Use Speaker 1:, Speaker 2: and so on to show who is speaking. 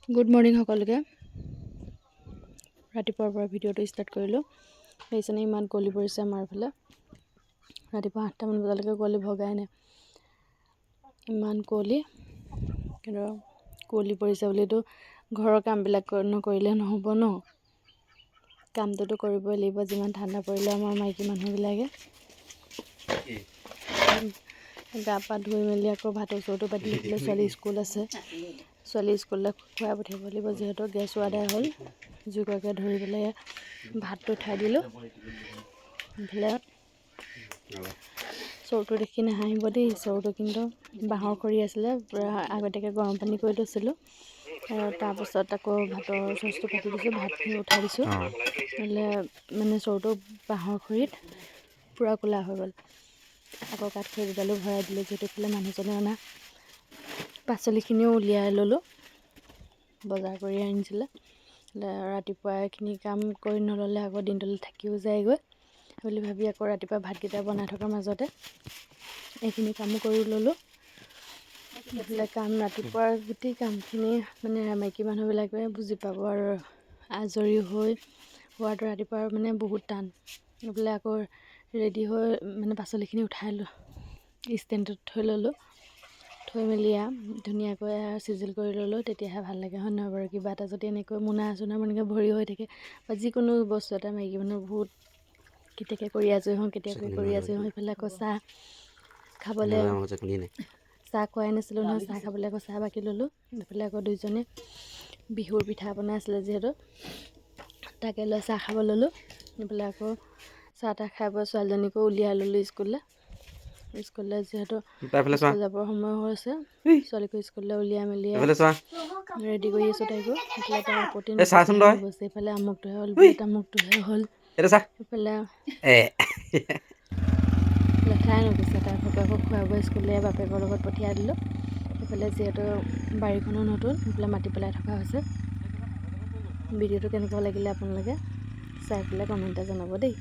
Speaker 1: Good morning সকলোকে। ৰাতিপুৱাৰ পৰা ভিডিঅ'টো ষ্টাৰ্ট কৰিলোঁ। সেইকাৰণে ইমান কুঁৱলী পৰিছে আমাৰ ফালে। ৰাতিপুৱা 8টামান বজালৈকে কুঁৱলী ভগাই নাই, ইমান কুঁৱলী। কিন্তু কুঁৱলী পৰিছে বুলিতো ঘৰৰ কামবিলাক নকৰিলে নহ'ব ন, কামটোতো কৰিবই লাগিব যিমান ঠাণ্ডা পৰিলে। আমাৰ মাইকী মানুহবিলাকে গা পা ধুই মেলি আকৌ ভাতৰ চৰুটো পাতি দিলে। ছোৱালী স্কুল আছে, ছোৱালী স্কুললৈ খুৱাই পঠিয়াব লাগিব, যিহেতু গেছো আদায় হ'ল। জুইকুৰাকে ধৰি পেলাই ভাতটো উঠাই দিলোঁ। এইফালে চৰুটো দেখি নাহাঁহিব দেই, চৰুটো কিন্তু বাঁহৰ খৰি আছিলে, পূৰা আগতীয়াকৈ গৰম পানী কৰি থৈছিলোঁ। আৰু তাৰপাছত আকৌ ভাতৰ চচটো পাতি দিছোঁ, ভাতখিনি উঠাই দিছোঁ। নহ'লে মানে চৰুটো বাঁহৰ খৰিত পূৰা ক'লা হৈ গ'ল। আকৌ কাঠ খৰি দুডালো ভৰাই দিলোঁ, যিহেতু এইফালে মানুহজনে অনা পাচলিখিনিও উলিয়াই ল'লোঁ, বজাৰ কৰি আনিছিলে। ৰাতিপুৱা এইখিনি কাম কৰি নল'লে আকৌ দিনটোলৈ থাকিও যায়গৈ বুলি ভাবি আকৌ ৰাতিপুৱা ভাতকেইটা বনাই থকাৰ মাজতে এইখিনি কামো কৰি ল'লোঁ। এইফালে কাম ৰাতিপুৱাৰ গোটেই কামখিনি মানে মাইকী মানুহবিলাকে বুজি পাব, আৰু আজৰি হোৱাটো ৰাতিপুৱা মানে বহুত টান। এইফালে আকৌ ৰেডি হৈ মানে পাচলিখিনি উঠাই ষ্টেণ্ডত থৈ ল'লোঁ। থৈ মেলি ধুনীয়াকৈ চিজিল কৰি ল'লোঁ, তেতিয়াহে ভাল লাগে, হয় নহয় বাৰু? কিবা এটা যদি এনেকৈ মোনা চোনা এনেকৈ ভৰি হৈ থাকে, বা যিকোনো বস্তু এটা মাইকী মানুহ বহুত কেতিয়াকৈ কৰি আজৰি হওঁ, কেতিয়াকৈ কৰি আজৰি হওঁ। এইফালে আকৌ চাহ খাবলৈ, চাহ খোৱাই নাছিলোঁ নহয়, চাহ খাবলৈ আকৌ চাহ বাকি ল'লোঁ। এইফালে আকৌ দুইজনে বিহুৰ পিঠা বনাইছিলে, যিহেতু তাকে লৈ চাহ খাব ল'লোঁ। এইফালে আকৌ চাহ তাহ খাই বৈ ছোৱালীজনীকো উলিয়াই ল'লোঁ স্কুললৈ, যিহেতু স্কুল যাবৰ সময় হৈছে। ছোৱালীকো স্কুললৈ উলিয়াই মেলি ৰেডি কৰি আছোঁ তাইকো। সেইফালে তাই আপত্তি নকৰিছে, এইফালে আমুকটোহে হ'ল বোলে, তামুকটোহে হ'ল। এইফালে লেঠাই নুগুছে, তাই আকৌ খোৱা বোৱা স্কুললৈ বাপেকৰ লগত পঠিয়াই দিলোঁ। সেইফালে যিহেতু বাৰীখনো নতুন, সেইফালে মাটি পেলাই থকা হৈছে। ভিডিঅ'টো কেনেকুৱা লাগিলে আপোনালোকে চাই পেলাই কমেণ্টে জনাব দেই।